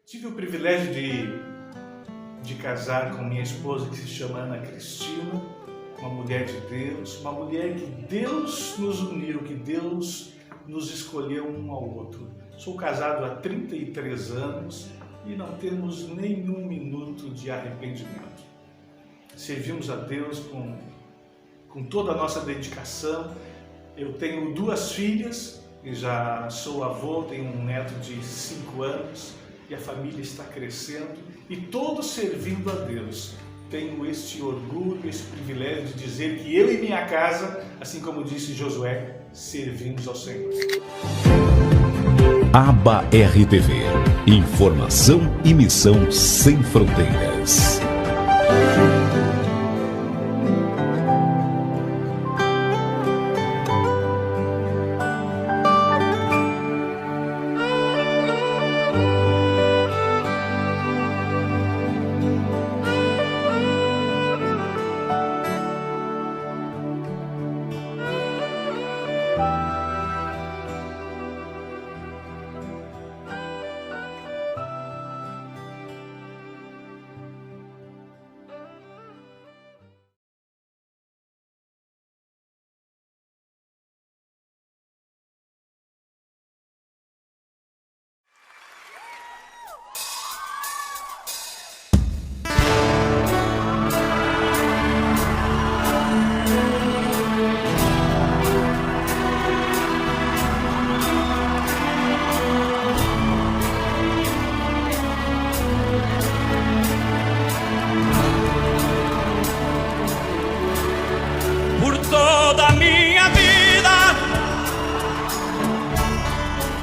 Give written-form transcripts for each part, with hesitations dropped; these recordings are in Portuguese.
Tive o privilégio de casar com minha esposa, que se chama Ana Cristina, uma mulher de Deus, uma mulher que Deus nos uniu, que Deus nos escolheu um ao outro. Sou casado há 33 anos e não temos nenhum minuto de arrependimento. Servimos a Deus com toda a nossa dedicação. Eu tenho 2 filhas e já sou avô, tenho um neto de 5 anos e a família está crescendo e todos servindo a Deus. Tenho este orgulho, este privilégio de dizer que eu e minha casa, assim como disse Josué, servimos ao Senhor. Aba RTV. Informação e missão sem fronteiras.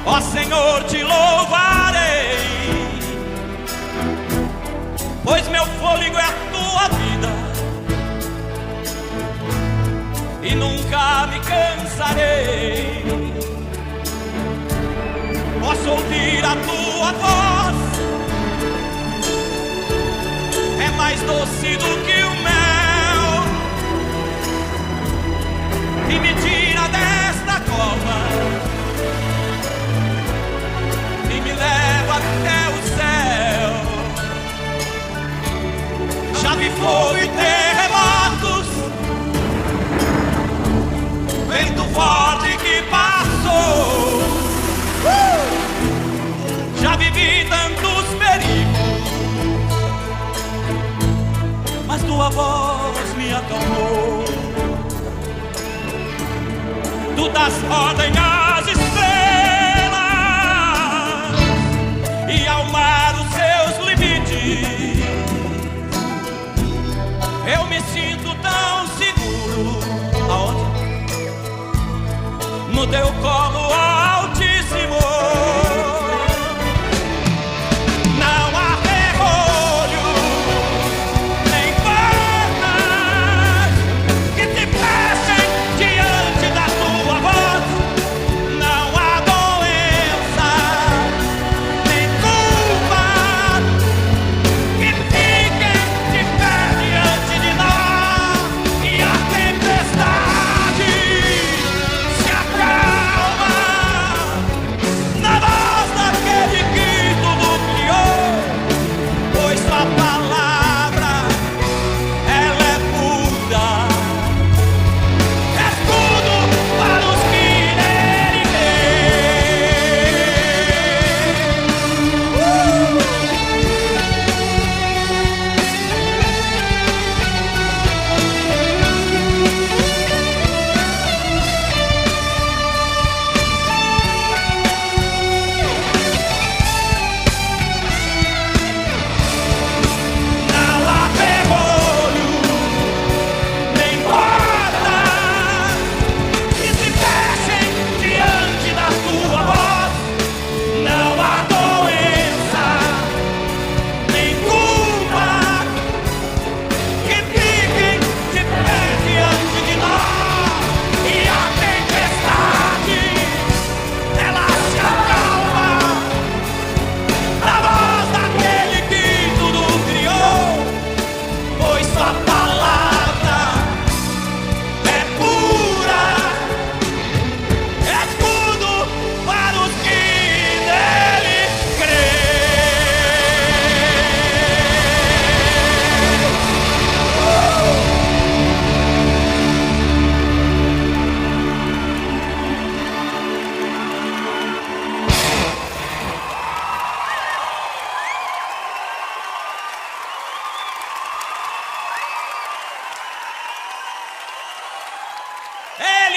Ó Senhor, te louvarei, pois meu fôlego é a tua vida e nunca me cansarei. Posso ouvir a tua voz, é mais doce do que o mel, e me tira desta cova e me leva até o céu. Já vi fogo e terremotos, vento forte que passou. Já vivi tantos perigos, mas tua voz me acalmou. Tu das ordem às estrelas e ao mar os seus limites. Eu me sinto tão seguro. Aonde? No teu colo altíssimo. Não há ferrolho nem portas que te fechem diante da tua voz. Não há doença nem culpa que fiquem de pé diante de nós. E a tempestade se acalma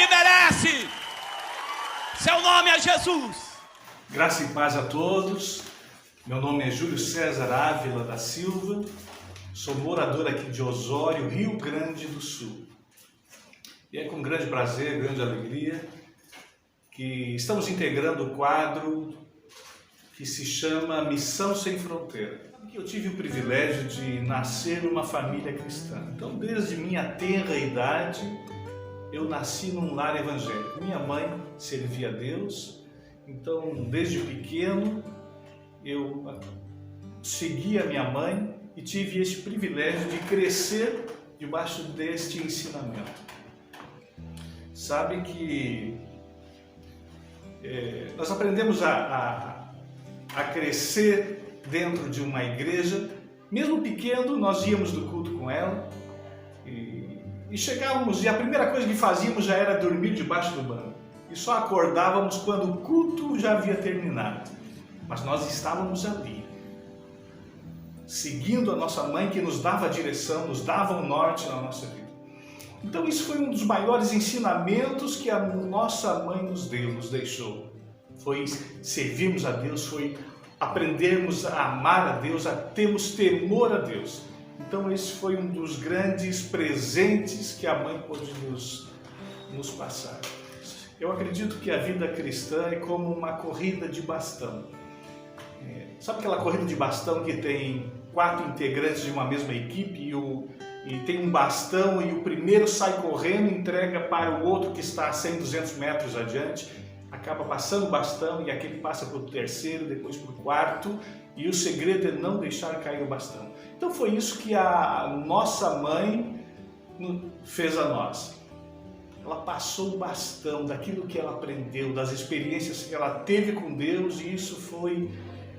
Ele merece. Seu nome é Jesus. Graça e paz a todos. Meu nome é Júlio César Ávila da Silva. Sou morador aqui de Osório, Rio Grande do Sul. E é com grande prazer, grande alegria, que estamos integrando o quadro que se chama Missão Sem Fronteira. Eu tive o privilégio de nascer numa família cristã. Então, desde minha tenra idade, eu nasci num lar evangélico. Minha mãe servia a Deus, então, desde pequeno, eu segui a minha mãe e tive esse privilégio de crescer debaixo deste ensinamento. Sabe que nós aprendemos a crescer dentro de uma igreja, mesmo pequeno, nós íamos do culto com ela e chegávamos, e a primeira coisa que fazíamos já era dormir debaixo do banco. E só acordávamos quando o culto já havia terminado. Mas nós estávamos ali, seguindo a nossa mãe, que nos dava a direção, nos dava um norte na nossa vida. Então isso foi um dos maiores ensinamentos que a nossa mãe nos deu, nos deixou. Foi servirmos a Deus, foi aprendermos a amar a Deus, a termos temor a Deus. Então esse foi um dos grandes presentes que a mãe pôde nos passar. Eu acredito que a vida cristã é como uma corrida de bastão. Sabe aquela corrida de bastão que tem 4 integrantes de uma mesma equipe e tem um bastão e o primeiro sai correndo e entrega para o outro que está a 100, 200 metros adiante, acaba passando o bastão e aquele passa para o terceiro, depois para o quarto, e o segredo é não deixar cair o bastão. Então foi isso que a nossa mãe fez a nós. Ela passou o bastão daquilo que ela aprendeu, das experiências que ela teve com Deus, e isso foi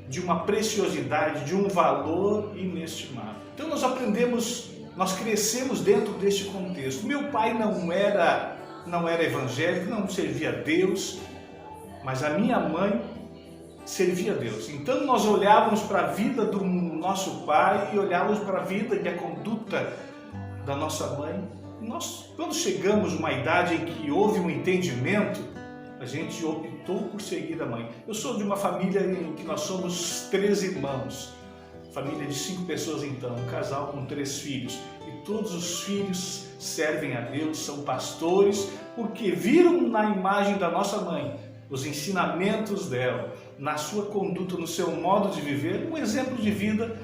de uma preciosidade, de um valor inestimável. Então nós crescemos dentro deste contexto. Meu pai não era evangélico, não servia a Deus, mas a minha mãe servia a Deus. Então nós olhávamos para a vida do nosso pai e olhávamos para a vida e a conduta da nossa mãe. Nós, quando chegamos a uma idade em que houve um entendimento, a gente optou por seguir a mãe. Eu sou de uma família em que nós somos 3 irmãos, família de 5 pessoas então, um casal com 3 filhos. E todos os filhos servem a Deus, são pastores, porque viram na imagem da nossa mãe, os ensinamentos dela, na sua conduta, no seu modo de viver, um exemplo de vida.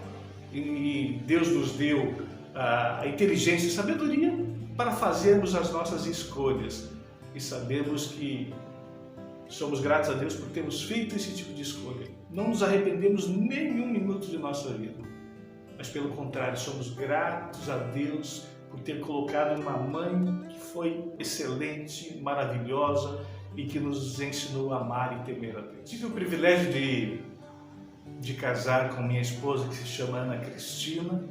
E Deus nos deu a inteligência e sabedoria para fazermos as nossas escolhas. E sabemos que somos gratos a Deus por termos feito esse tipo de escolha. Não nos arrependemos nenhum minuto de nossa vida. Mas pelo contrário, somos gratos a Deus por ter colocado uma mãe que foi excelente, maravilhosa e que nos ensinou a amar e temer a Deus. Tive o privilégio de casar com minha esposa, que se chama Ana Cristina,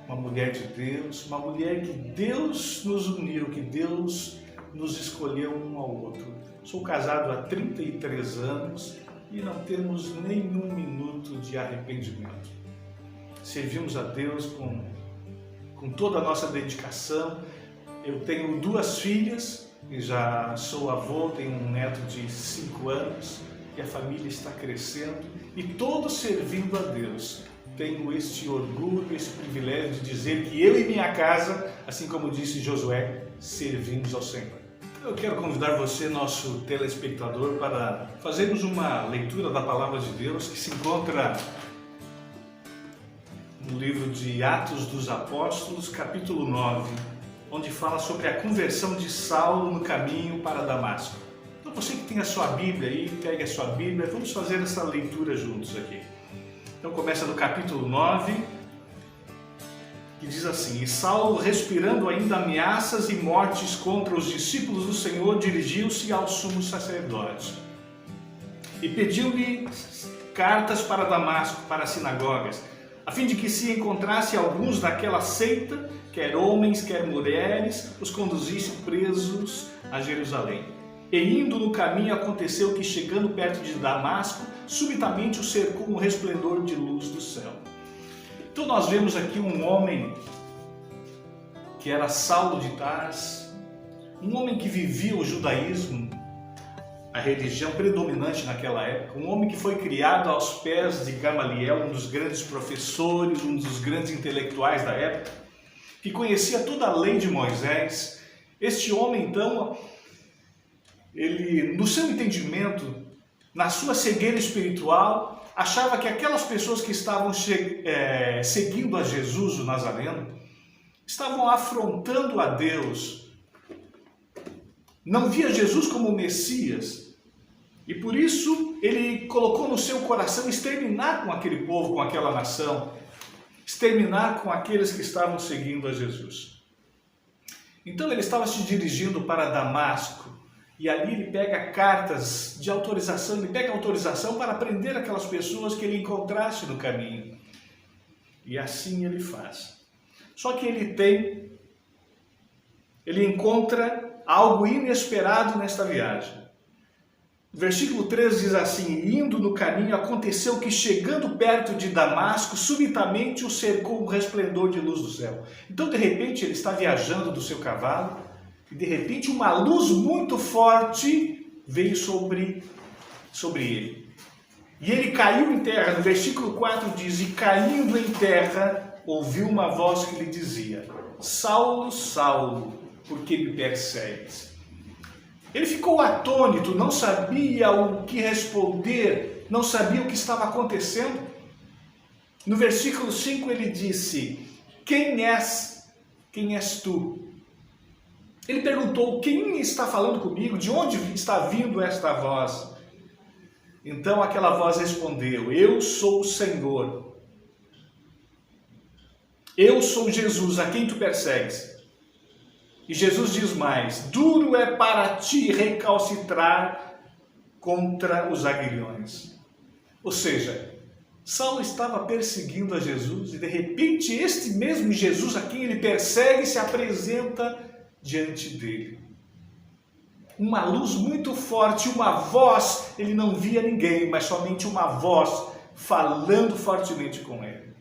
uma mulher de Deus, uma mulher que Deus nos uniu, que Deus nos escolheu um ao outro. Sou casado há 33 anos e não temos nenhum minuto de arrependimento. Servimos a Deus com toda a nossa dedicação. Eu tenho 2 filhas e já sou avô, tenho um neto de 5 anos e a família está crescendo e todos servindo a Deus. Tenho este orgulho, esse privilégio de dizer que eu e minha casa, assim como disse Josué, servimos ao Senhor. Eu quero convidar você, nosso telespectador, para fazermos uma leitura da Palavra de Deus que se encontra no livro de Atos dos Apóstolos, capítulo 9, onde fala sobre a conversão de Saulo no caminho para Damasco. Então você que tem a sua Bíblia aí, pegue a sua Bíblia, vamos fazer essa leitura juntos aqui. Então começa no capítulo 9, que diz assim: E Saulo, respirando ainda ameaças e mortes contra os discípulos do Senhor, dirigiu-se ao sumo sacerdote e pediu-lhe cartas para Damasco, para as sinagogas, a fim de que se encontrasse alguns daquela seita, quer homens, quer mulheres, os conduzisse presos a Jerusalém. E indo no caminho, aconteceu que, chegando perto de Damasco, subitamente o cercou um resplendor de luz do céu. Então nós vemos aqui um homem que era Saulo de Tarso, um homem que vivia o judaísmo, a religião predominante naquela época, um homem que foi criado aos pés de Gamaliel, um dos grandes professores, um dos grandes intelectuais da época, que conhecia toda a lei de Moisés. Este homem, então, ele, no seu entendimento, na sua cegueira espiritual, achava que aquelas pessoas que estavam seguindo a Jesus, o Nazareno, estavam afrontando a Deus. Não via Jesus como o Messias. E por isso ele colocou no seu coração exterminar com aquele povo, com aquela nação, exterminar com aqueles que estavam seguindo a Jesus. Então ele estava se dirigindo para Damasco, e ali ele pega cartas de autorização, ele pega autorização para prender aquelas pessoas que ele encontrasse no caminho. E assim ele faz. Só que ele encontra algo inesperado nesta viagem. O versículo 3 diz assim: indo no caminho, aconteceu que chegando perto de Damasco, subitamente o cercou um resplendor de luz do céu. Então de repente ele está viajando do seu cavalo, e de repente uma luz muito forte veio sobre ele. E ele caiu em terra. No versículo 4 diz: e caindo em terra, ouviu uma voz que lhe dizia: Saulo, Saulo, por que me persegues? Ele ficou atônito, não sabia o que responder, não sabia o que estava acontecendo. No versículo 5 ele disse: quem és tu? Ele perguntou: quem está falando comigo? De onde está vindo esta voz? Então aquela voz respondeu: eu sou o Senhor. Eu sou Jesus, a quem tu persegues. E Jesus diz mais: duro é para ti recalcitrar contra os aguilhões. Ou seja, Saulo estava perseguindo a Jesus e de repente este mesmo Jesus a quem ele persegue se apresenta diante dele. Uma luz muito forte, uma voz, ele não via ninguém, mas somente uma voz falando fortemente com ele.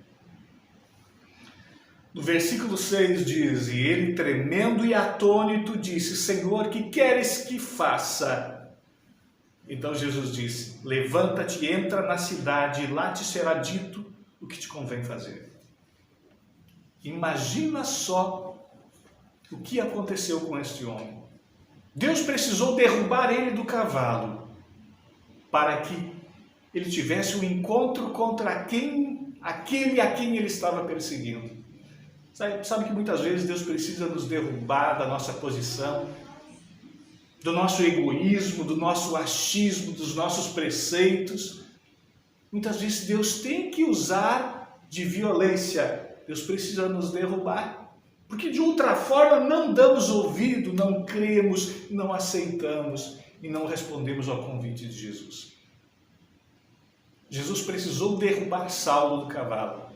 No versículo 6 diz: e ele, tremendo e atônito, disse: Senhor, que queres que faça? Então Jesus disse: levanta-te, entra na cidade, e lá te será dito o que te convém fazer. Imagina só o que aconteceu com este homem. Deus precisou derrubar ele do cavalo para que ele tivesse um encontro contra aquele a quem ele estava perseguindo. Sabe que muitas vezes Deus precisa nos derrubar da nossa posição, do nosso egoísmo, do nosso achismo, dos nossos preceitos. Muitas vezes Deus tem que usar de violência. Deus precisa nos derrubar. Porque de outra forma não damos ouvido, não cremos, não aceitamos e não respondemos ao convite de Jesus. Jesus precisou derrubar Saulo do cavalo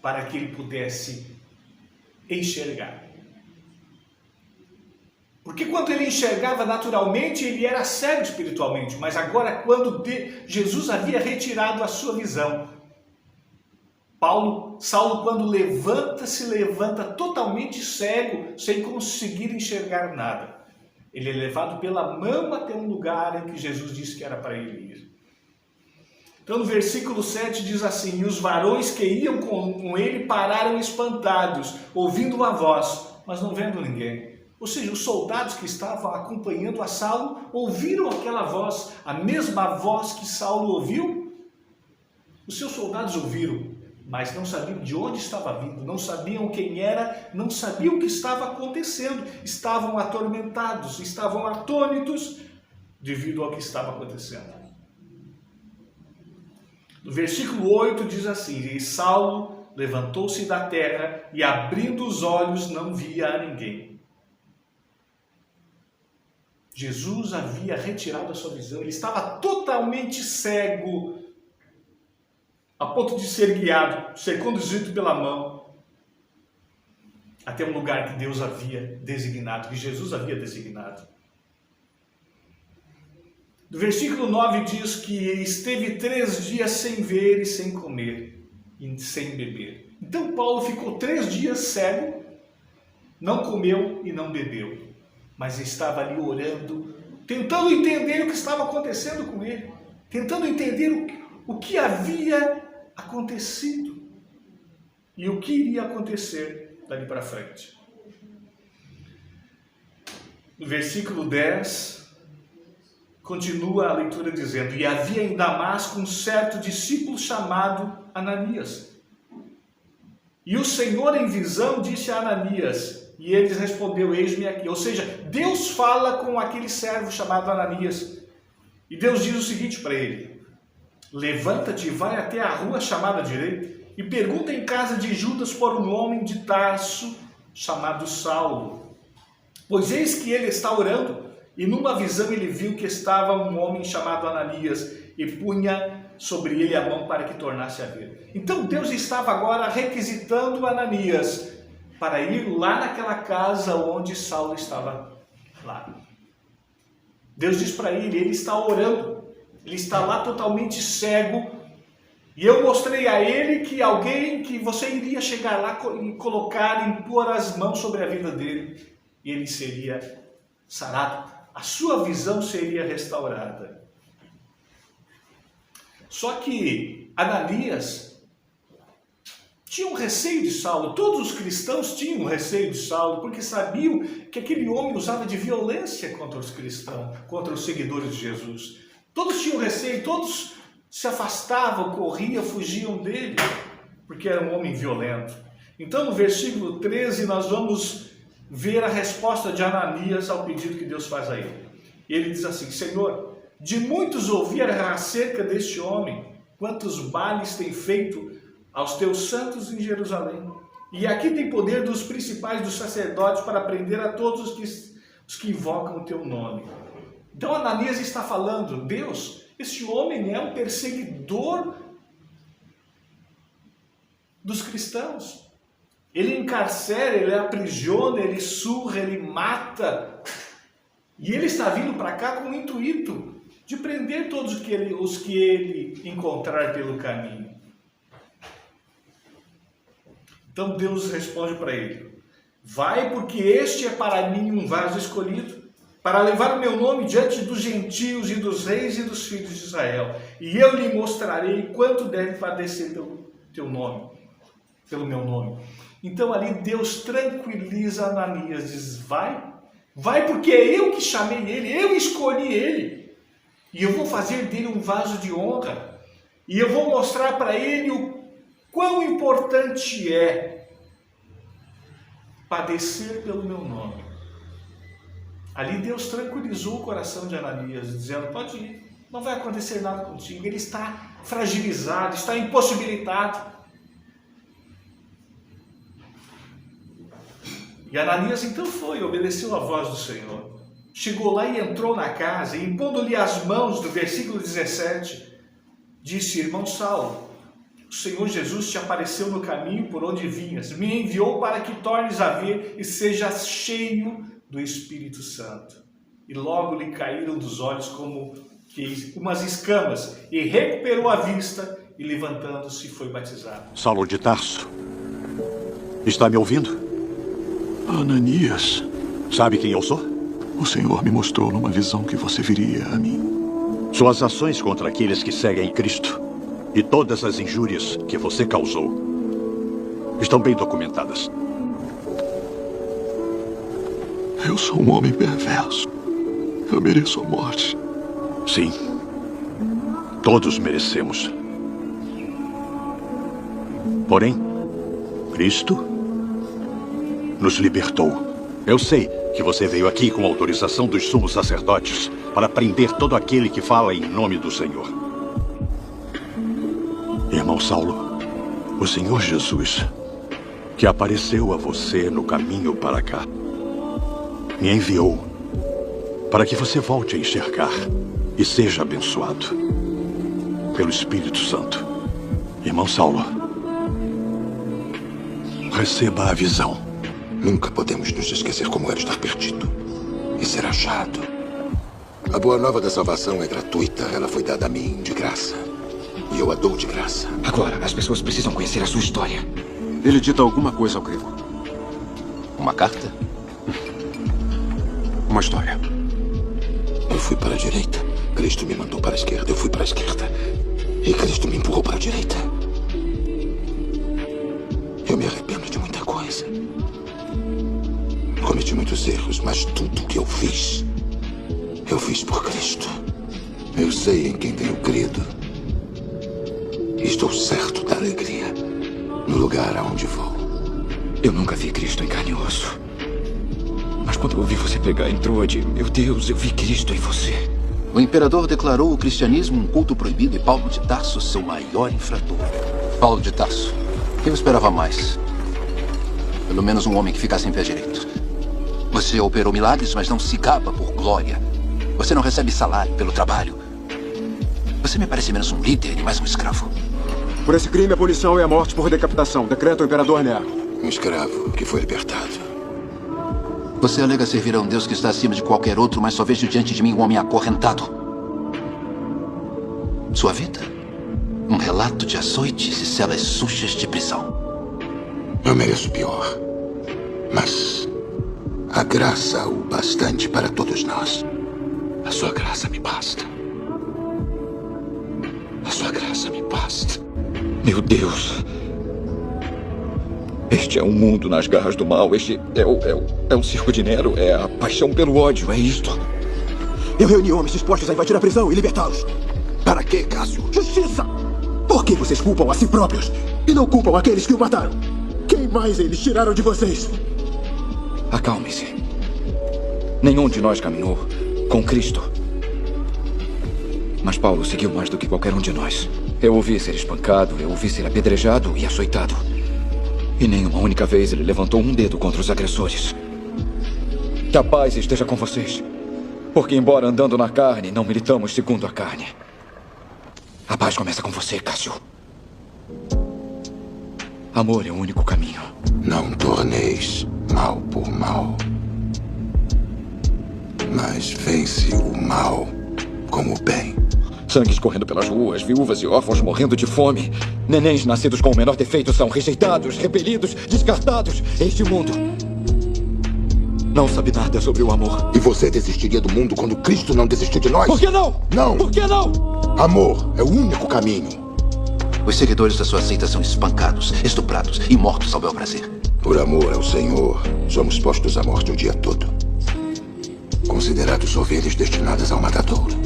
para que ele pudesse enxergar. Porque quando ele enxergava naturalmente, ele era cego espiritualmente, mas agora quando Jesus havia retirado a sua visão, Saulo, quando se levanta totalmente cego, sem conseguir enxergar nada. Ele é levado pela mão até um lugar em que Jesus disse que era para ele ir. Então no versículo 7 diz assim: e os varões que iam com ele pararam espantados, ouvindo uma voz, mas não vendo ninguém. Ou seja, os soldados que estavam acompanhando a Saulo ouviram aquela voz, a mesma voz que Saulo ouviu. Os seus soldados ouviram, mas não sabiam de onde estava vindo, não sabiam quem era, não sabiam o que estava acontecendo, estavam atormentados, estavam atônitos devido ao que estava acontecendo. No versículo 8 diz assim: e Saulo levantou-se da terra e abrindo os olhos não via a ninguém. Jesus havia retirado a sua visão, ele estava totalmente cego, a ponto de ser guiado, ser conduzido pela mão até um lugar que Deus havia designado, que Jesus havia designado. No versículo 9 diz que esteve 3 dias sem ver e sem comer e sem beber. Então Paulo ficou 3 dias cego, não comeu e não bebeu. mas estava ali orando, tentando entender o que estava acontecendo com ele, tentando entender o que havia acontecido e o que iria acontecer dali para frente. No versículo 10, continua a leitura dizendo: e havia em Damasco um certo discípulo chamado Ananias. E o Senhor em visão disse a Ananias, e ele respondeu: eis-me aqui. Ou seja, Deus fala com aquele servo chamado Ananias. E Deus diz o seguinte para ele: levanta-te e vai até a rua chamada direita, e pergunta em casa de Judas por um homem de Tarso chamado Saulo. Pois eis que ele está orando, e numa visão ele viu que estava um homem chamado Ananias, e punha sobre ele a mão para que tornasse a ver. Então Deus estava agora requisitando Ananias para ir lá naquela casa onde Saulo estava lá. Deus diz para ele está orando, ele está lá totalmente cego, e eu mostrei a ele que alguém que você iria chegar lá e colocar, impor as mãos sobre a vida dele, e ele seria sarado, a sua visão seria restaurada. Só que Ananias tinha um receio de Saulo. Todos os cristãos tinham um receio de Saulo, porque sabiam que aquele homem usava de violência contra os cristãos, contra os seguidores de Jesus. Todos tinham receio, todos se afastavam, corriam, fugiam dele, porque era um homem violento. Então no versículo 13 nós vamos ver a resposta de Ananias ao pedido que Deus faz a ele. Ele diz assim: Senhor, de muitos ouvi acerca deste homem, quantos males tem feito aos teus santos em Jerusalém. E aqui tem poder dos principais dos sacerdotes para prender a todos os que invocam o teu nome. Então Ananias está falando: Deus, este homem é um perseguidor dos cristãos. Ele encarcera, ele aprisiona, ele surra, ele mata. E ele está vindo para cá com o intuito de prender todos os que ele encontrar pelo caminho. Então Deus responde para ele: vai, porque este é para mim um vaso escolhido, para levar o meu nome diante dos gentios e dos reis e dos filhos de Israel. E eu lhe mostrarei quanto deve padecer pelo meu nome. Então ali Deus tranquiliza Ananias, diz: vai porque é eu que chamei ele, eu escolhi ele. E eu vou fazer dele um vaso de honra. E eu vou mostrar para ele o quão importante é padecer pelo meu nome. Ali Deus tranquilizou o coração de Ananias, dizendo: pode ir, não vai acontecer nada contigo. Ele está fragilizado, está impossibilitado. E Ananias então foi, obedeceu a voz do Senhor. Chegou lá e entrou na casa, e impondo-lhe as mãos, do versículo 17, disse: irmão Saulo, o Senhor Jesus te apareceu no caminho por onde vinhas, me enviou para que tornes a ver e sejas cheio do Espírito Santo. E logo lhe caíram dos olhos como que umas escamas, e recuperou a vista, e levantando-se foi batizado. Saulo de Tarso, está me ouvindo? Ananias, sabe quem eu sou? o Senhor me mostrou numa visão que você viria a mim. Suas ações contra aqueles que seguem Cristo e todas as injúrias que você causou estão bem documentadas. Eu sou um homem perverso. Eu mereço a morte. Sim, todos merecemos. Porém, Cristo nos libertou. Eu sei que você veio aqui com autorização dos sumos sacerdotes para prender todo aquele que fala em nome do Senhor. Irmão Saulo, o Senhor Jesus, que apareceu a você no caminho para cá, me enviou para que você volte a enxergar e seja abençoado pelo Espírito Santo. Irmão Saulo, receba a visão. Nunca podemos nos esquecer como era estar perdido e ser achado. A boa nova da salvação é gratuita. Ela foi dada a mim de graça. E eu a dou de graça. Agora, as pessoas precisam conhecer a sua história. Ele dita alguma coisa ao grego. Uma carta? Uma história. Eu fui para a direita. Cristo me mandou para a esquerda. Eu fui para a esquerda. E Cristo me empurrou para a direita. Eu me arrependo de muita coisa. Cometi muitos erros, mas tudo que eu fiz por Cristo. Eu sei em quem tenho crido. Estou certo da alegria no lugar aonde vou. Eu nunca vi Cristo em carne e osso. Mas quando eu vi você pregar em Troade, meu Deus, eu vi Cristo em você. O imperador declarou o cristianismo um culto proibido e Paulo de Tarso seu maior infrator. Paulo de Tarso, eu esperava mais. Pelo menos um homem que ficasse em pé direito. Você operou milagres, mas não se gaba por glória. Você não recebe salário pelo trabalho. Você me parece menos um líder e mais um escravo. Por esse crime, a punição é a morte por decapitação. Decreta o imperador Nero. Um escravo que foi libertado. Você alega servir a um Deus que está acima de qualquer outro, mas só vejo diante de mim um homem acorrentado. Sua vida? Um relato de açoites e celas sujas de prisão. Eu mereço pior. Mas a graça o bastante para todos nós. A sua graça me basta. A sua graça me basta. Meu Deus. Este é um mundo nas garras do mal. Este é o circo de Nero. É a paixão pelo ódio. É isto. Eu reuni homens dispostos a invadir a prisão e libertá-los. Para quê, Cássio? Justiça! Por que vocês culpam a si próprios e não culpam aqueles que o mataram? Quem mais eles tiraram de vocês? Acalme-se. Nenhum de nós caminhou com Cristo. Mas Paulo seguiu mais do que qualquer um de nós. Eu o vi ser espancado, eu o vi ser apedrejado e açoitado. E nem uma única vez ele levantou um dedo contra os agressores. Que a paz esteja com vocês. Porque, embora andando na carne, não militamos segundo a carne. A paz começa com você, Cássio. Amor é o único caminho. Não torneis mal por mal, mas vence o mal com o bem. Sangue escorrendo pelas ruas, viúvas e órfãos morrendo de fome. Nenéns nascidos com o menor defeito são rejeitados, repelidos, descartados. Este mundo não sabe nada sobre o amor. E você desistiria do mundo quando Cristo não desistiu de nós? Por que não? Não! Por que não? Amor é o único caminho. Os seguidores da sua seita são espancados, estuprados e mortos ao bel prazer. Por amor ao Senhor, somos postos à morte o dia todo. Considerados ovelhas destinadas ao matadouro.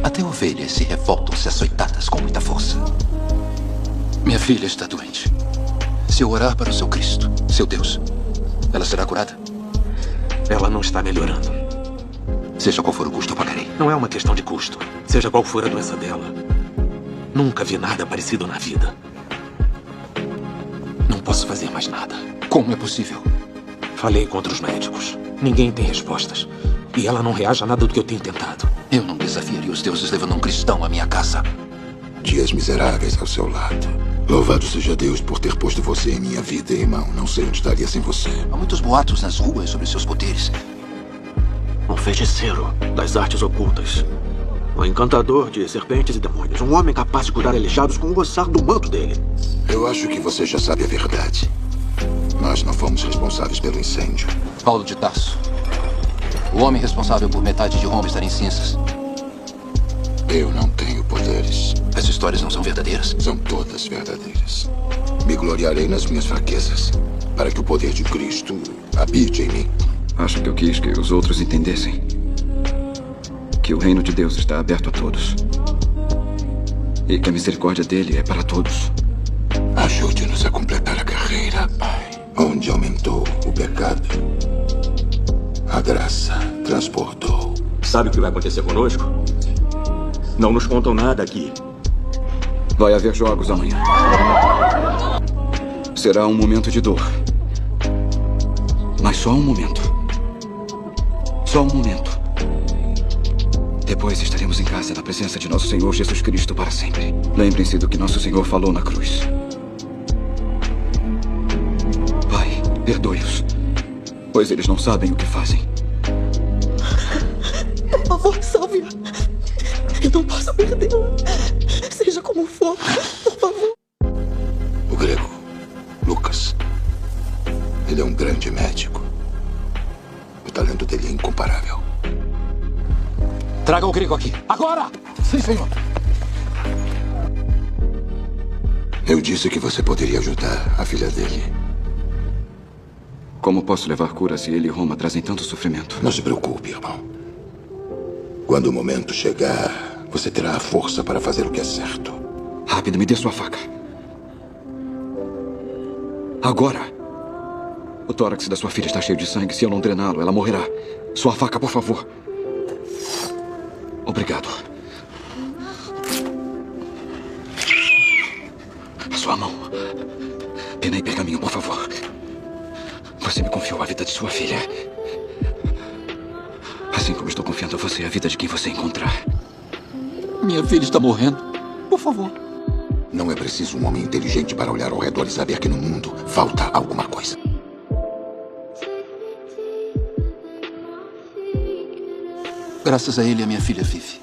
Até ovelhas se revoltam se açoitadas com muita força. Minha filha está doente. Se eu orar para o seu Cristo, seu Deus, ela será curada? Ela não está melhorando. Seja qual for o custo, eu pagarei. Não é uma questão de custo. Seja qual for a doença dela. Nunca vi nada parecido na vida. Não posso fazer mais nada. Como é possível? Falei contra os médicos. Ninguém tem respostas. E ela não reage a nada do que eu tenho tentado. Eu não desafiaria os deuses levando um cristão à minha casa. Dias miseráveis ao seu lado. Louvado seja Deus por ter posto você em minha vida, irmão. Não sei onde estaria sem você. Há muitos boatos nas ruas sobre seus poderes. Um feiticeiro das artes ocultas. Um encantador de serpentes e demônios. Um homem capaz de curar aleijados com o roçar do manto dele. Eu acho que você já sabe a verdade. Nós não fomos responsáveis pelo incêndio. Paulo de Tarso. O homem responsável por metade de Roma estar em cinzas. Eu não tenho poderes. As histórias não são verdadeiras? São todas verdadeiras. Me gloriarei nas minhas fraquezas, para que o poder de Cristo habite em mim. Acho que eu quis que os outros entendessem que o reino de Deus está aberto a todos. E que a misericórdia dele é para todos. Ajude-nos a completar a carreira, Pai. Onde aumentou o pecado, a graça transportou. Sabe o que vai acontecer conosco? Não nos contam nada aqui. Vai haver jogos amanhã. Será um momento de dor. Mas só um momento. Só um momento. Depois estaremos em casa na presença de nosso Senhor Jesus Cristo para sempre. Lembrem-se do que nosso Senhor falou na cruz. Pai, perdoe-os, pois eles não sabem o que fazem. Por favor, salve-a. Eu não posso perdê-la. Seja como for, por favor. O grego, Lucas. Ele é um grande médico. O talento dele é incomparável. Traga o grego aqui. Agora! Sim, senhor. Eu disse que você poderia ajudar a filha dele. Como posso levar cura se ele e Roma trazem tanto sofrimento? Não se preocupe, irmão. Quando o momento chegar, você terá a força para fazer o que é certo. Rápido, me dê sua faca. Agora! O tórax da sua filha está cheio de sangue. Se eu não drená-lo, ela morrerá. Sua faca, por favor. Obrigado. A sua mão. Pena e pergaminho, por favor. Você me confiou a vida de sua filha. Assim como estou confiando a você a vida de quem você encontrar. Minha filha está morrendo. Por favor. Não é preciso um homem inteligente para olhar ao redor e saber que no mundo falta alguma coisa. Graças a ele, a minha filha vive.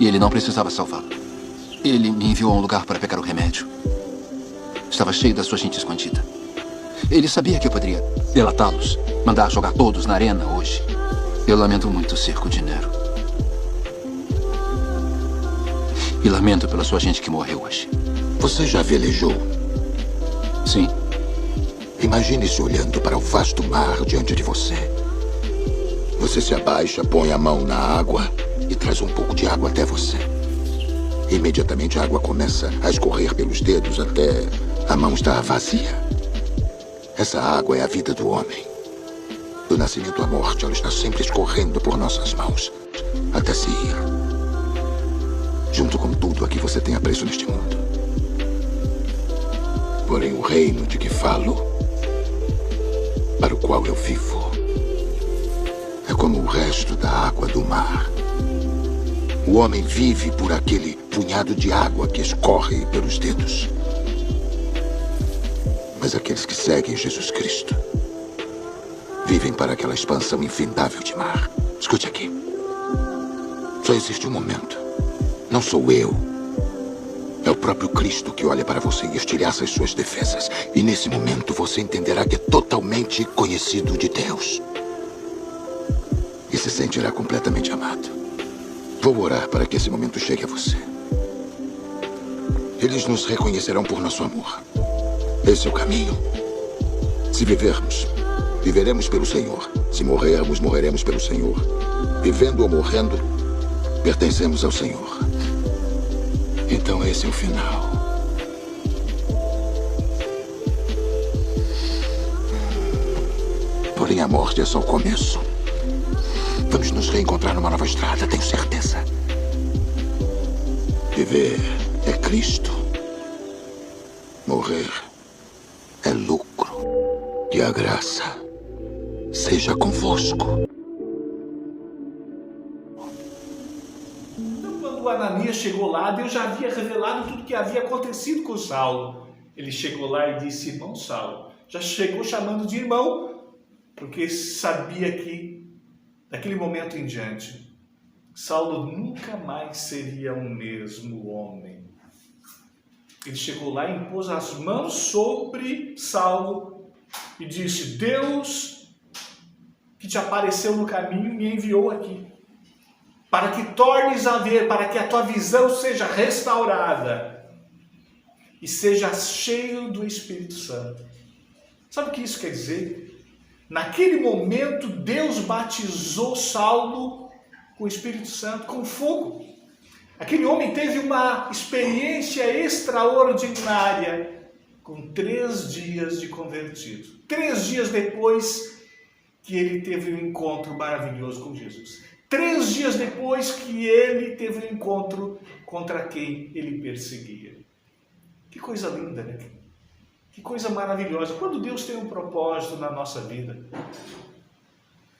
E ele não precisava salvá-la. Ele me enviou a um lugar para pegar o remédio. Estava cheio da sua gente escondida. Ele sabia que eu poderia delatá-los, mandar jogar todos na arena hoje. Eu lamento muito o circo de Nero. E lamento pela sua gente que morreu hoje. Você já velejou? Sim. Imagine-se olhando para o vasto mar diante de você. Você se abaixa, põe a mão na água e traz um pouco de água até você. Imediatamente a água começa a escorrer pelos dedos até a mão estar vazia. Essa água é a vida do homem. Do nascimento à morte, ela está sempre escorrendo por nossas mãos, até se ir. Junto com tudo a que você tem apreço neste mundo. Porém, o reino de que falo, para o qual eu vivo, é como o resto da água do mar. O homem vive por aquele punhado de água que escorre pelos dedos. Mas aqueles que seguem Jesus Cristo vivem para aquela expansão infindável de mar. Escute aqui. Só existe um momento. Não sou eu. É o próprio Cristo que olha para você e estilhaça as suas defesas. E nesse momento você entenderá que é totalmente conhecido de Deus. E se sentirá completamente amado. Vou orar para que esse momento chegue a você. Eles nos reconhecerão por nosso amor. Esse é o caminho. Se vivermos, viveremos pelo Senhor. Se morrermos, morreremos pelo Senhor. Vivendo ou morrendo, pertencemos ao Senhor. Então esse é o final. Porém, a morte é só o começo. Vamos nos reencontrar numa nova estrada, tenho certeza. Viver é Cristo. Morrer é lucro. Que a graça seja convosco. Quando Ananias chegou lá, Deus já havia revelado tudo o que havia acontecido com Saulo. Ele chegou lá e disse: irmão Saulo. Já chegou chamando de irmão, porque sabia que daquele momento em diante, Saulo nunca mais seria o mesmo homem. Ele chegou lá e impôs as mãos sobre Saulo e disse: Deus que te apareceu no caminho me enviou aqui, para que tornes a ver, para que a tua visão seja restaurada e seja cheio do Espírito Santo. Sabe o que isso quer dizer? Naquele momento, Deus batizou Saulo com o Espírito Santo, com fogo. Aquele homem teve uma experiência extraordinária com 3 dias de convertido. 3 dias depois que ele teve um encontro maravilhoso com Jesus. 3 dias depois que ele teve um encontro contra quem ele perseguia. Que coisa linda, né? Que coisa maravilhosa. Quando Deus tem um propósito na nossa vida,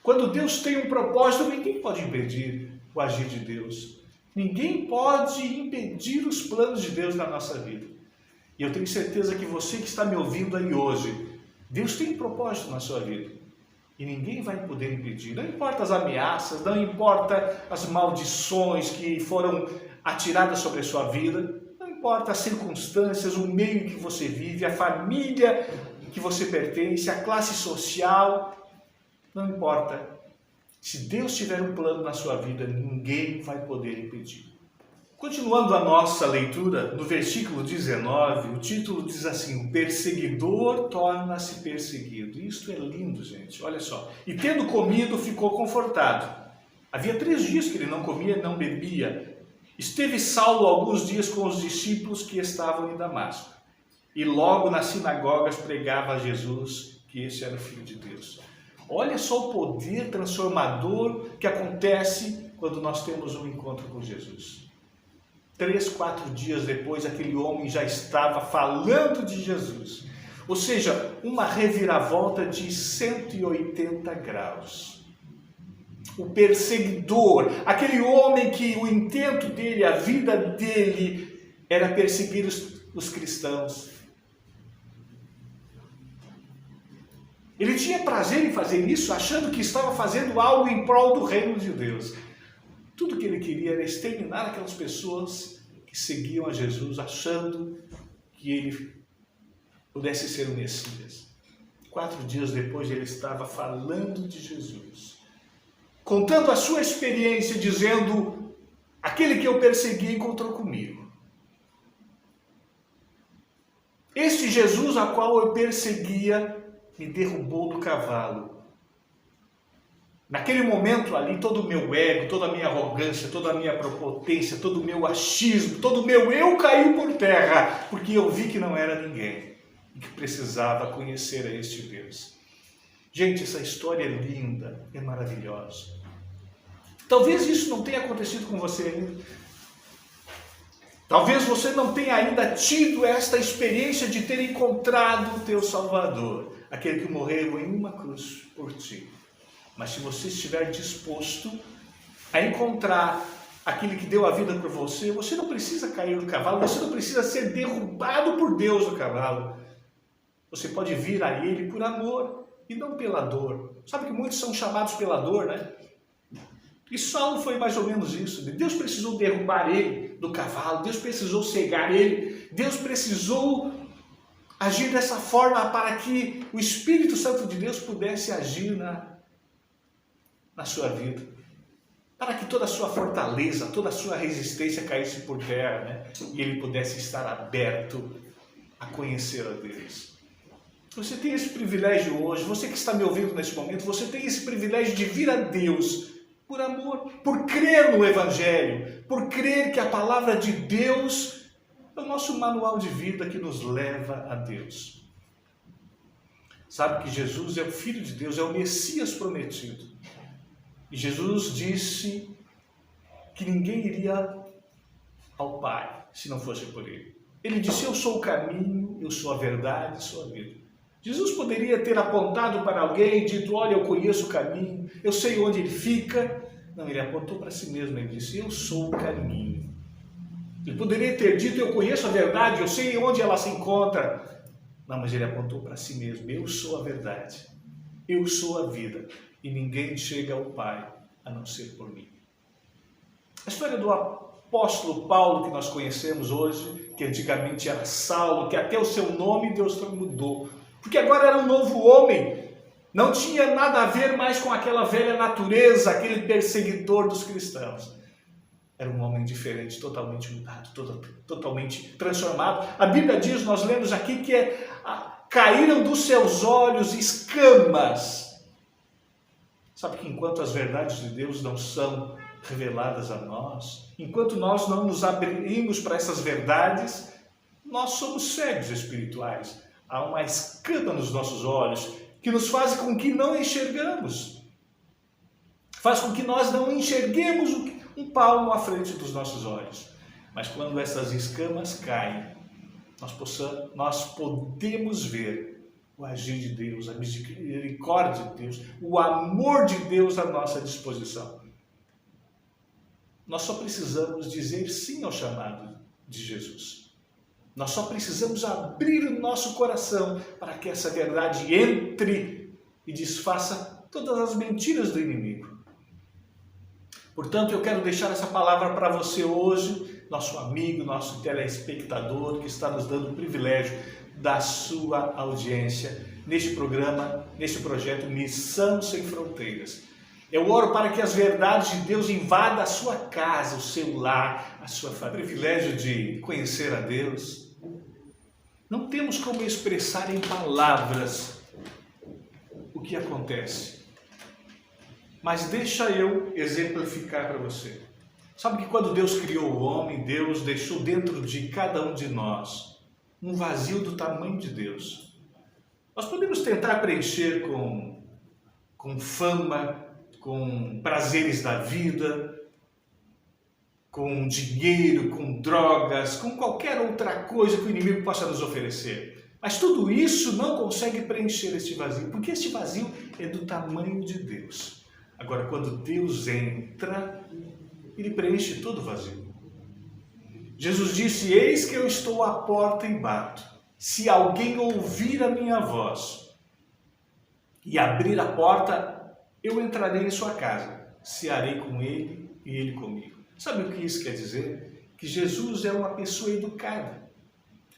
quando Deus tem um propósito, ninguém pode impedir o agir de Deus. Ninguém pode impedir os planos de Deus na nossa vida. E eu tenho certeza que você que está me ouvindo aí hoje, Deus tem um propósito na sua vida. E ninguém vai poder impedir. Não importa as ameaças, não importa as maldições que foram atiradas sobre a sua vida, não importa as circunstâncias, o meio em que você vive, a família que você pertence, a classe social, não importa. Se Deus tiver um plano na sua vida, ninguém vai poder impedir. Continuando a nossa leitura, no versículo 19, o título diz assim: o perseguidor torna-se perseguido. Isto é lindo, gente, olha só. E tendo comido, ficou confortado. Havia 3 dias que ele não comia e não bebia. Esteve Saulo alguns dias com os discípulos que estavam em Damasco. E logo nas sinagogas pregava a Jesus que esse era o Filho de Deus. Olha só o poder transformador que acontece quando nós temos um encontro com Jesus. 3, 4 dias depois, aquele homem já estava falando de Jesus. Ou seja, uma reviravolta de 180 graus. O perseguidor, aquele homem que o intento dele, a vida dele, era perseguir os cristãos. Ele tinha prazer em fazer isso, achando que estava fazendo algo em prol do reino de Deus. Tudo que ele queria era exterminar aquelas pessoas que seguiam a Jesus, achando que ele pudesse ser o Messias. 4 dias depois ele estava falando de Jesus, contando a sua experiência, dizendo: aquele que eu persegui encontrou comigo. Este Jesus a qual eu perseguia me derrubou do cavalo. Naquele momento ali, todo o meu ego, toda a minha arrogância, toda a minha prepotência, todo o meu achismo, todo o meu eu caiu por terra, porque eu vi que não era ninguém e que precisava conhecer a este Deus. Gente, essa história é linda, é maravilhosa. Talvez isso não tenha acontecido com você ainda. Talvez você não tenha ainda tido esta experiência de ter encontrado o teu Salvador, aquele que morreu em uma cruz por ti. Mas se você estiver disposto a encontrar aquele que deu a vida por você, você não precisa cair do cavalo, você não precisa ser derrubado por Deus do cavalo. Você pode vir a Ele por amor e não pela dor. Sabe que muitos são chamados pela dor, né? E Saulo foi mais ou menos isso. Deus precisou derrubar ele do cavalo, Deus precisou cegar ele, Deus precisou agir dessa forma para que o Espírito Santo de Deus pudesse agir na sua vida, para que toda a sua fortaleza, toda a sua resistência caísse por terra, né? E ele pudesse estar aberto a conhecer a Deus. Você tem esse privilégio hoje, você que está me ouvindo nesse momento, você tem esse privilégio de vir a Deus por amor, por crer no Evangelho, por crer que a palavra de Deus é o nosso manual de vida que nos leva a Deus. Sabe que Jesus é o Filho de Deus, é o Messias prometido. E Jesus disse que ninguém iria ao Pai se não fosse por Ele. Ele disse: eu sou o caminho, eu sou a verdade, eu sou a vida. Jesus poderia ter apontado para alguém e dito: olha, eu conheço o caminho, eu sei onde ele fica. Não, ele apontou para si mesmo, ele disse: eu sou o caminho. Ele poderia ter dito: eu conheço a verdade, eu sei onde ela se encontra. Não, mas ele apontou para si mesmo: eu sou a verdade, eu sou a vida, e ninguém chega ao Pai a não ser por mim. A história do apóstolo Paulo que nós conhecemos hoje, que antigamente era Saulo, que até o seu nome Deus mudou, porque agora era um novo homem, não tinha nada a ver mais com aquela velha natureza, aquele perseguidor dos cristãos. Era um homem diferente, totalmente mudado, totalmente transformado. A Bíblia diz, nós lemos aqui, que caíram dos seus olhos escamas. Sabe que enquanto as verdades de Deus não são reveladas a nós, enquanto nós não nos abrimos para essas verdades, nós somos cegos espirituais. Há uma escama nos nossos olhos que nos faz com que não enxergamos. Faz com que nós não enxerguemos um palmo à frente dos nossos olhos. Mas quando essas escamas caem, nós podemos ver o agir de Deus, a misericórdia de Deus, o amor de Deus à nossa disposição. Nós só precisamos dizer sim ao chamado de Jesus. Nós só precisamos abrir o nosso coração para que essa verdade entre e desfaça todas as mentiras do inimigo. Portanto, eu quero deixar essa palavra para você hoje, nosso amigo, nosso telespectador, que está nos dando o privilégio da sua audiência neste programa, neste projeto Missão Sem Fronteiras. Eu oro para que as verdades de Deus invadam a sua casa, o seu lar, a sua família. O privilégio de conhecer a Deus. Não temos como expressar em palavras o que acontece. Mas deixa eu exemplificar para você. Sabe que quando Deus criou o homem, Deus deixou dentro de cada um de nós um vazio do tamanho de Deus. Nós podemos tentar preencher com fama, com prazeres da vida, com dinheiro, com drogas, com qualquer outra coisa que o inimigo possa nos oferecer. Mas tudo isso não consegue preencher este vazio, porque este vazio é do tamanho de Deus. Agora, quando Deus entra, Ele preenche todo o vazio. Jesus disse: eis que eu estou à porta e bato. Se alguém ouvir a minha voz e abrir a porta, eu entrarei em sua casa, cearei com ele e ele comigo. Sabe o que isso quer dizer? Que Jesus é uma pessoa educada.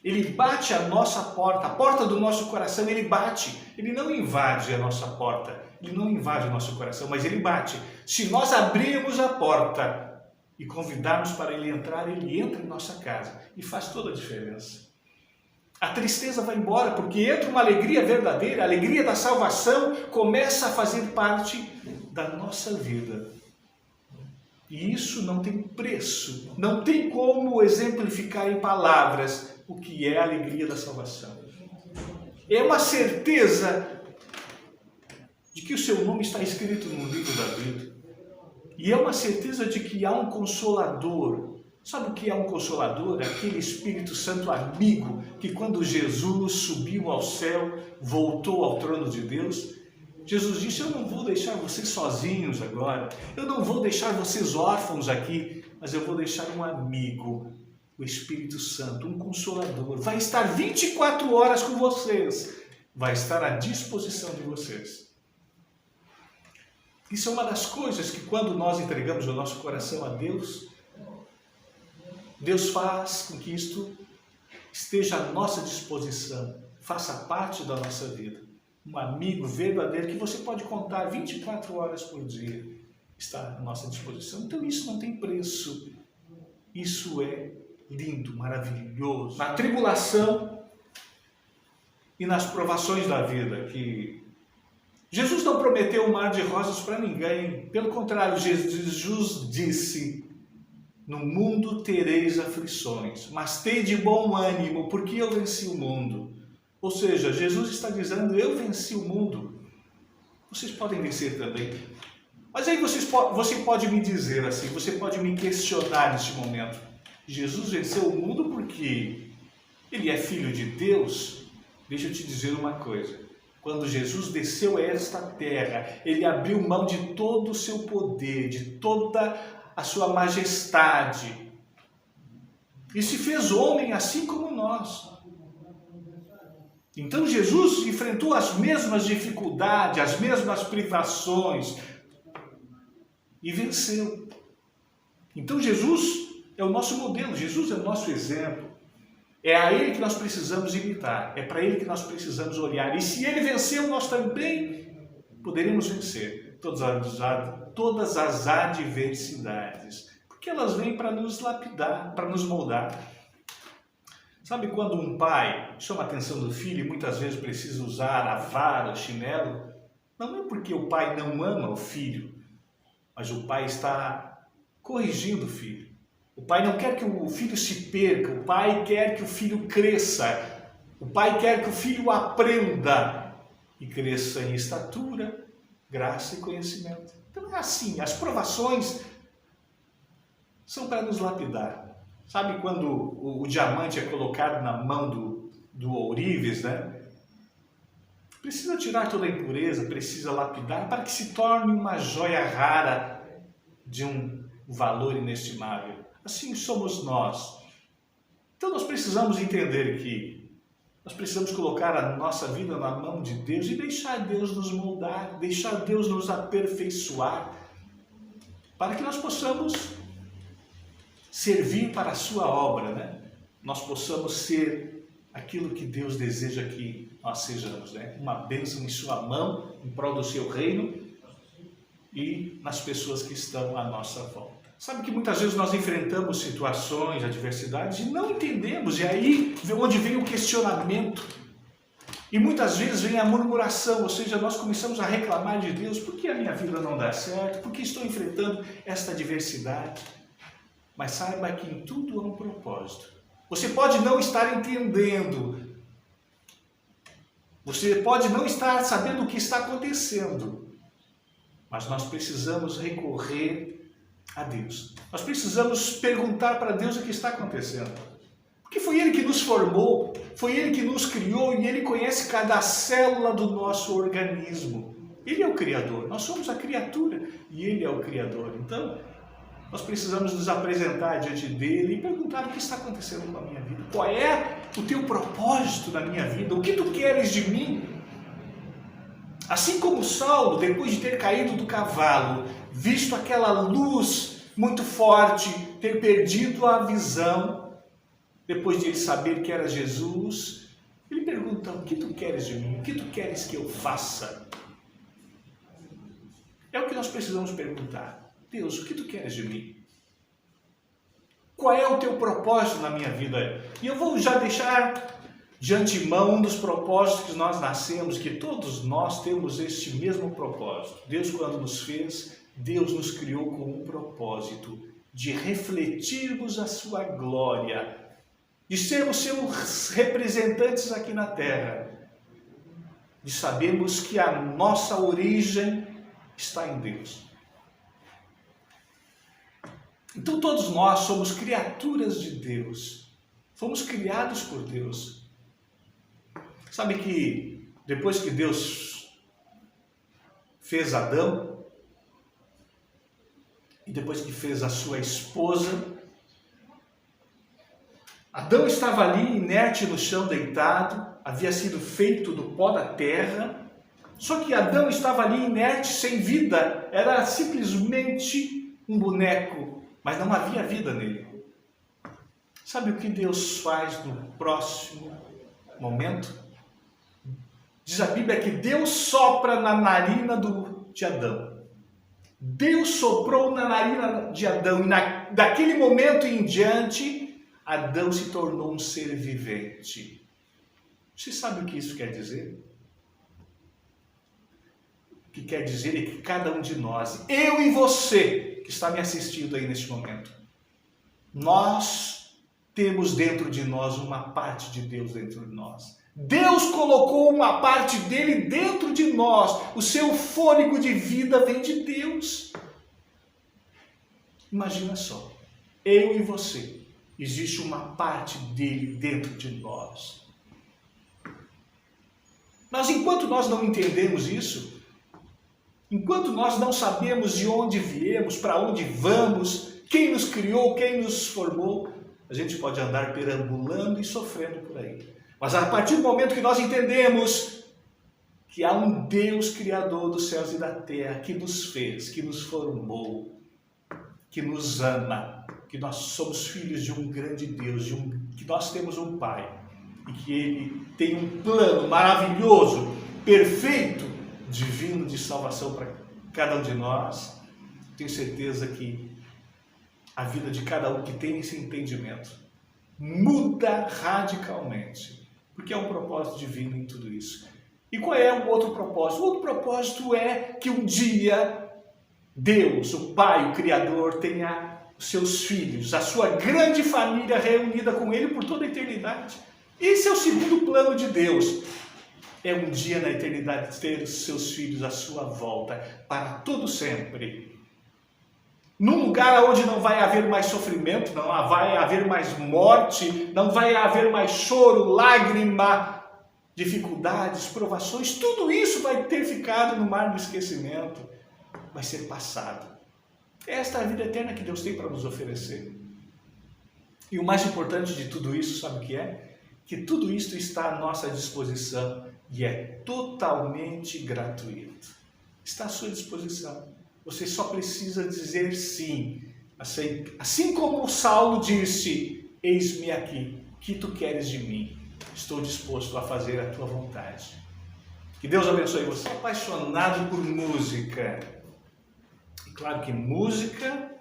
Ele bate a nossa porta, a porta do nosso coração, ele bate. Ele não invade a nossa porta, ele não invade o nosso coração, mas ele bate. Se nós abrirmos a porta e convidarmos para ele entrar, ele entra em nossa casa e faz toda a diferença. A tristeza vai embora, porque entra uma alegria verdadeira, a alegria da salvação começa a fazer parte da nossa vida. E isso não tem preço, não tem como exemplificar em palavras o que é a alegria da salvação. É uma certeza de que o seu nome está escrito no livro da vida. E é uma certeza de que há um Consolador. Sabe o que é um Consolador? Aquele Espírito Santo amigo que quando Jesus subiu ao céu, voltou ao trono de Deus, Jesus disse: eu não vou deixar vocês sozinhos agora, eu não vou deixar vocês órfãos aqui, mas eu vou deixar um amigo, o Espírito Santo, um Consolador. Vai estar 24 horas com vocês, vai estar à disposição de vocês. Isso é uma das coisas que quando nós entregamos o nosso coração a Deus, Deus faz com que isto esteja à nossa disposição, faça parte da nossa vida. Um amigo verdadeiro que você pode contar 24 horas por dia está à nossa disposição. Então isso não tem preço. Isso é lindo, maravilhoso. Na tribulação e nas provações da vida, que Jesus não prometeu um mar de rosas para ninguém. Pelo contrário, Jesus disse: no mundo tereis aflições, mas tede bom ânimo, porque eu venci o mundo. Ou seja, Jesus está dizendo: eu venci o mundo. Vocês podem vencer também. Mas aí você pode me dizer assim, você pode me questionar neste momento: Jesus venceu o mundo porque Ele é Filho de Deus? Deixa eu te dizer uma coisa. Quando Jesus desceu a esta terra, Ele abriu mão de todo o seu poder, de toda a sua majestade. E se fez homem assim como nós. Então Jesus enfrentou as mesmas dificuldades, as mesmas privações e venceu. Então Jesus é o nosso modelo, Jesus é o nosso exemplo. É a Ele que nós precisamos imitar, é para Ele que nós precisamos olhar. E se Ele venceu, nós também poderemos vencer todas as adversidades. Porque elas vêm para nos lapidar, para nos moldar. Sabe quando um pai chama a atenção do filho e muitas vezes precisa usar a vara, o chinelo? Não é porque o pai não ama o filho, mas o pai está corrigindo o filho. O pai não quer que o filho se perca, o pai quer que o filho cresça, o pai quer que o filho aprenda e cresça em estatura, graça e conhecimento. Então é assim, as provações são para nos lapidar. Sabe quando o diamante é colocado na mão do ourives, né? Precisa tirar toda a impureza, precisa lapidar para que se torne uma joia rara de um valor inestimável. Assim somos nós. Então nós precisamos entender que nós precisamos colocar a nossa vida na mão de Deus e deixar Deus nos moldar, deixar Deus nos aperfeiçoar, para que nós possamos servir para a sua obra, né? Nós possamos ser aquilo que Deus deseja que nós sejamos, né? Uma bênção em sua mão, em prol do seu reino, e nas pessoas que estão à nossa volta. Sabe que muitas vezes nós enfrentamos situações, adversidades e não entendemos, e aí é onde vem o questionamento. E muitas vezes vem a murmuração, ou seja, nós começamos a reclamar de Deus: por que a minha vida não dá certo? Por que estou enfrentando esta adversidade? Mas saiba que em tudo há um propósito. Você pode não estar entendendo, você pode não estar sabendo o que está acontecendo, mas nós precisamos recorrer a Deus. Nós precisamos perguntar para Deus o que está acontecendo. Porque foi Ele que nos formou, foi Ele que nos criou e Ele conhece cada célula do nosso organismo. Ele é o Criador, nós somos a criatura e Ele é o Criador. Então, nós precisamos nos apresentar diante dEle e perguntar: o que está acontecendo com a minha vida? Qual é o teu propósito na minha vida? O que tu queres de mim? Assim como Saulo, depois de ter caído do cavalo, visto aquela luz muito forte, ter perdido a visão, depois de ele saber que era Jesus, ele pergunta: o que tu queres de mim? O que tu queres que eu faça? É o que nós precisamos perguntar. Deus, o que tu queres de mim? Qual é o teu propósito na minha vida? E eu vou já deixar de antemão um dos propósitos que nós nascemos, que todos nós temos este mesmo propósito. Deus, quando nos fez, Deus nos criou com um propósito de refletirmos a sua glória, de sermos seus representantes aqui na terra, de sabermos que a nossa origem está em Deus. Então todos nós somos criaturas de Deus, fomos criados por Deus. Sabe que depois que Deus fez Adão, e depois que fez a sua esposa, Adão estava ali inerte no chão, deitado, havia sido feito do pó da terra, só que Adão estava ali inerte, sem vida, era simplesmente um boneco, mas não havia vida nele. Sabe o que Deus faz no próximo momento? Diz a Bíblia que Deus sopra na narina de Adão. Deus soprou na narina de Adão e daquele momento em diante, Adão se tornou um ser vivente. Você sabe o que isso quer dizer? O que quer dizer é que cada um de nós, eu e você, que está me assistindo aí neste momento, nós temos dentro de nós uma parte de Deus dentro de nós. Deus colocou uma parte dele dentro de nós. O seu fôlego de vida vem de Deus. Imagina só, eu e você, existe uma parte dele dentro de nós. Mas enquanto nós não entendemos isso, enquanto nós não sabemos de onde viemos, para onde vamos, quem nos criou, quem nos formou, a gente pode andar perambulando e sofrendo por aí. Mas a partir do momento que nós entendemos que há um Deus Criador dos céus e da terra, que nos fez, que nos formou, que nos ama, que nós somos filhos de um grande Deus, que nós temos um Pai, e que Ele tem um plano maravilhoso, perfeito, divino de salvação para cada um de nós, tenho certeza que a vida de cada um que tem esse entendimento muda radicalmente, porque há um propósito divino em tudo isso. E qual é o outro propósito? O outro propósito é que um dia Deus, o Pai, o Criador, tenha os seus filhos, a sua grande família reunida com Ele por toda a eternidade. Esse é o segundo plano de Deus. É um dia na eternidade ter os seus filhos à sua volta, para todo sempre. Num lugar onde não vai haver mais sofrimento, não vai haver mais morte, não vai haver mais choro, lágrima, dificuldades, provações, tudo isso vai ter ficado no mar do esquecimento, vai ser passado. Esta é a vida eterna que Deus tem para nos oferecer. E o mais importante de tudo isso, sabe o que é? Que tudo isso está à nossa disposição e é totalmente gratuito. Está à sua disposição. Você só precisa dizer sim. Assim como o Saulo disse: eis-me aqui, o que tu queres de mim? Estou disposto a fazer a tua vontade. Que Deus abençoe você. Apaixonado por música. Claro que música,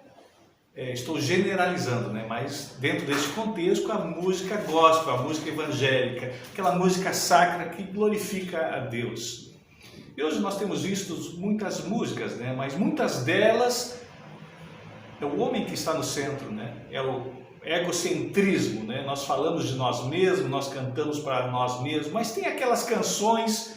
estou generalizando, né? Mas dentro desse contexto, a música gospel, a música evangélica, aquela música sacra que glorifica a Deus. E hoje nós temos visto muitas músicas, né? Mas muitas delas é o homem que está no centro, né? É o egocentrismo, né? Nós falamos de nós mesmos, nós cantamos para nós mesmos, mas tem aquelas canções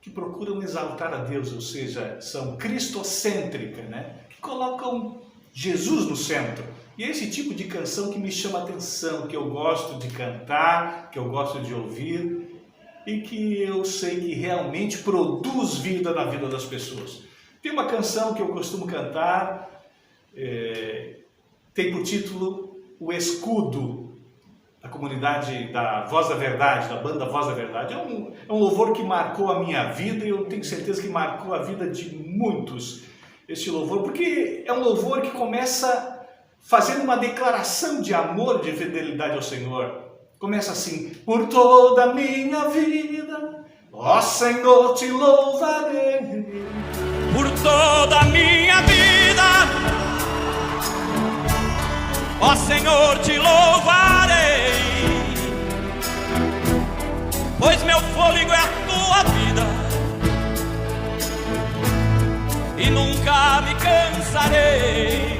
que procuram exaltar a Deus, ou seja, são cristocêntricas, né? Que colocam Jesus no centro. E é esse tipo de canção que me chama a atenção, que eu gosto de cantar, que eu gosto de ouvir e que eu sei que realmente produz vida na vida das pessoas. Tem uma canção que eu costumo cantar, tem por título O Escudo, da comunidade da Voz da Verdade, da banda Voz da Verdade. É um louvor que marcou a minha vida e eu tenho certeza que marcou a vida de muitos, este louvor, porque é um louvor que começa fazendo uma declaração de amor, de fidelidade ao Senhor. Começa assim: por toda a minha vida, ó Senhor, te louvarei. Por toda a minha vida, ó Senhor, te louvarei, pois meu fôlego é a tua vida e nunca me cansarei.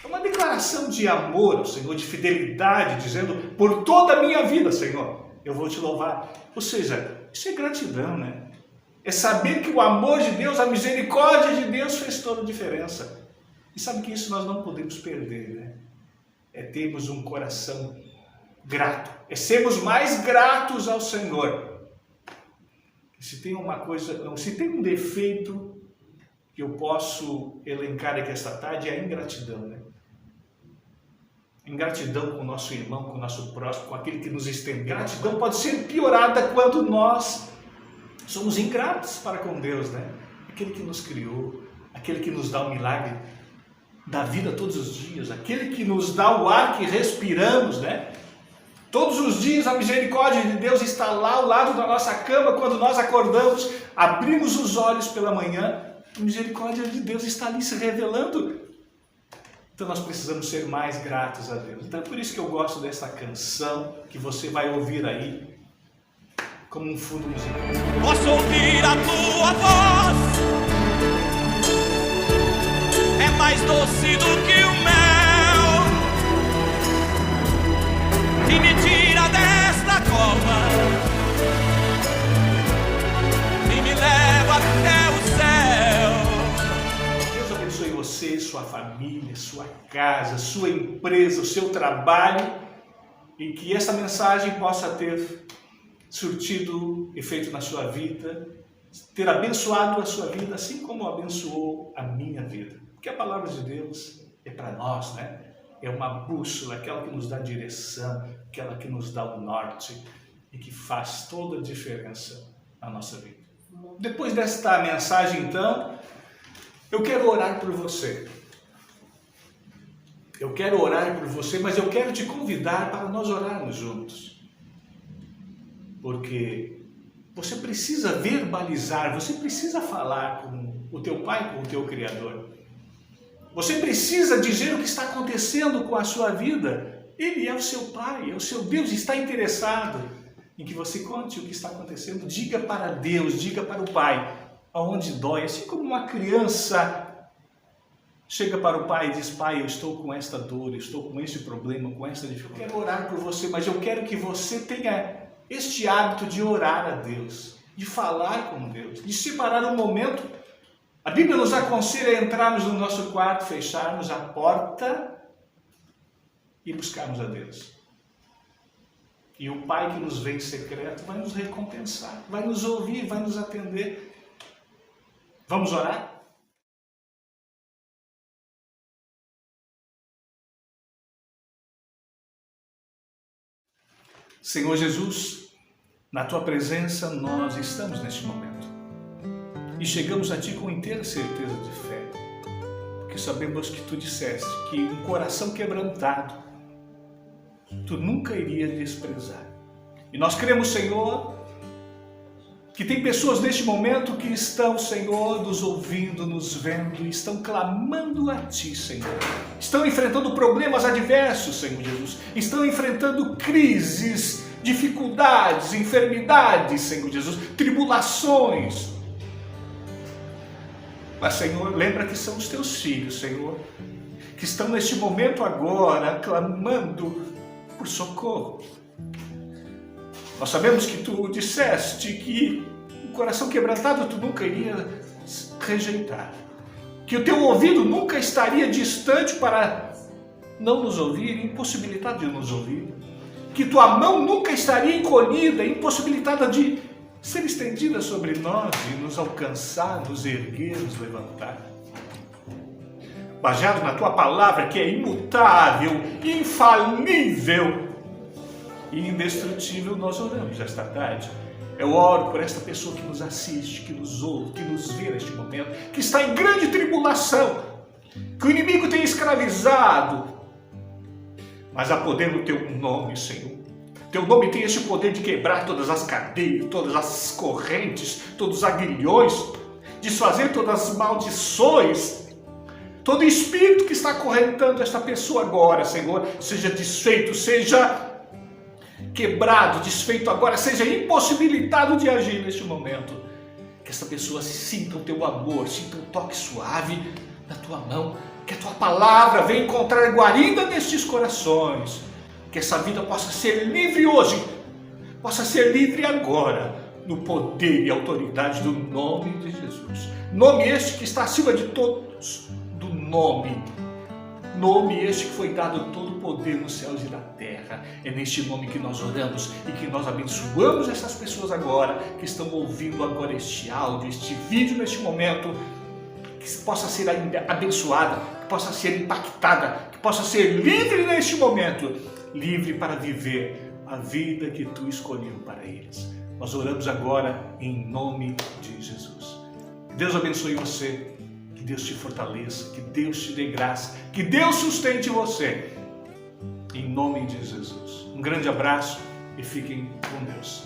É uma declaração de amor ao Senhor, de fidelidade, dizendo: por toda a minha vida, Senhor, eu vou te louvar. Ou seja, isso é gratidão, né? É saber que o amor de Deus, a misericórdia de Deus fez toda a diferença. E sabe que isso nós não podemos perder, né? É termos um coração grato, é sermos mais gratos ao Senhor. Se tem uma coisa, se tem um defeito que eu posso elencar aqui esta tarde, é a ingratidão, né? Ingratidão com o nosso irmão, com o nosso próximo, com aquele que nos estende. Gratidão pode ser piorada quando nós somos ingratos para com Deus, né? Aquele que nos criou, aquele que nos dá o milagre da vida todos os dias, aquele que nos dá o ar que respiramos, né? Todos os dias a misericórdia de Deus está lá ao lado da nossa cama, quando nós acordamos, abrimos os olhos pela manhã, a misericórdia de Deus está ali se revelando. Então nós precisamos ser mais gratos a Deus. Então é por isso que eu gosto dessa canção que você vai ouvir aí, como um fundo musical. Posso ouvir a tua voz, é mais doce do que o mel, que me tira desta cova e me leva até o céu. Deus abençoe você, sua família, sua casa, sua empresa, o seu trabalho, e que essa mensagem possa ter surtido efeito na sua vida, ter abençoado a sua vida, assim como abençoou a minha vida. Porque a palavra de Deus é para nós, né? É uma bússola, aquela que nos dá direção, aquela que nos dá o norte e que faz toda a diferença na nossa vida. Depois desta mensagem, então, eu quero orar por você. Eu quero orar por você, mas eu quero te convidar para nós orarmos juntos. Porque você precisa verbalizar, você precisa falar com o teu Pai, com o teu Criador. Você precisa dizer o que está acontecendo com a sua vida. Ele é o seu Pai, é o seu Deus, está interessado em que você conte o que está acontecendo. Diga para Deus, diga para o Pai, aonde dói. Assim como uma criança chega para o pai e diz: pai, eu estou com esta dor, eu estou com este problema, com esta dificuldade. Eu quero orar por você, mas eu quero que você tenha este hábito de orar a Deus, de falar com Deus, de separar um momento. A Bíblia nos aconselha a entrarmos no nosso quarto, fecharmos a porta e buscarmos a Deus. E o Pai que nos vê em secreto vai nos recompensar, vai nos ouvir, vai nos atender. Vamos orar? Senhor Jesus, na Tua presença nós estamos neste momento. E chegamos a Ti com inteira certeza de fé, porque sabemos que Tu disseste que um coração quebrantado Tu nunca irias desprezar. E nós cremos, Senhor, que tem pessoas neste momento que estão, Senhor, nos ouvindo, nos vendo, e estão clamando a Ti, Senhor. Estão enfrentando problemas adversos, Senhor Jesus. Estão enfrentando crises, dificuldades, enfermidades, Senhor Jesus, tribulações. Mas, Senhor, lembra que são os Teus filhos, Senhor, que estão neste momento agora clamando por socorro. Nós sabemos que Tu disseste que o coração quebrantado Tu nunca iria rejeitar, que o Teu ouvido nunca estaria distante para não nos ouvir, impossibilitado de nos ouvir, que Tua mão nunca estaria encolhida, impossibilitada de ser estendida sobre nós e nos alcançar, nos erguer, nos levantar. Baseado na Tua palavra, que é imutável, infalível e indestrutível, nós oramos esta tarde. Eu oro por esta pessoa que nos assiste, que nos ouve, que nos vê neste momento, que está em grande tribulação, que o inimigo tem escravizado, mas há poder no Teu nome, Senhor. Teu nome tem este poder de quebrar todas as cadeias, todas as correntes, todos os aguilhões, desfazer todas as maldições. Todo espírito que está acorrentando esta pessoa agora, Senhor, seja desfeito, seja quebrado, desfeito agora, seja impossibilitado de agir neste momento. Que esta pessoa sinta o Teu amor, sinta um toque suave da Tua mão, que a Tua palavra venha encontrar guarida nestes corações, que essa vida possa ser livre hoje, possa ser livre agora, no poder e autoridade do nome de Jesus. Nome este que está acima de todos, do nome este que foi dado todo o poder nos céus e na terra. É neste nome que nós oramos e que nós abençoamos essas pessoas agora, que estão ouvindo agora este áudio, este vídeo neste momento, que possa ser ainda abençoada, que possa ser impactada, que possa ser livre neste momento, livre para viver a vida que Tu escolheu para eles. Nós oramos agora em nome de Jesus. Que Deus abençoe você, que Deus te fortaleça, que Deus te dê graça, que Deus sustente você, em nome de Jesus. Um grande abraço e fiquem com Deus.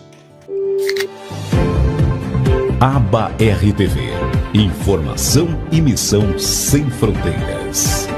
Aba RTV. Informação e missão sem fronteiras.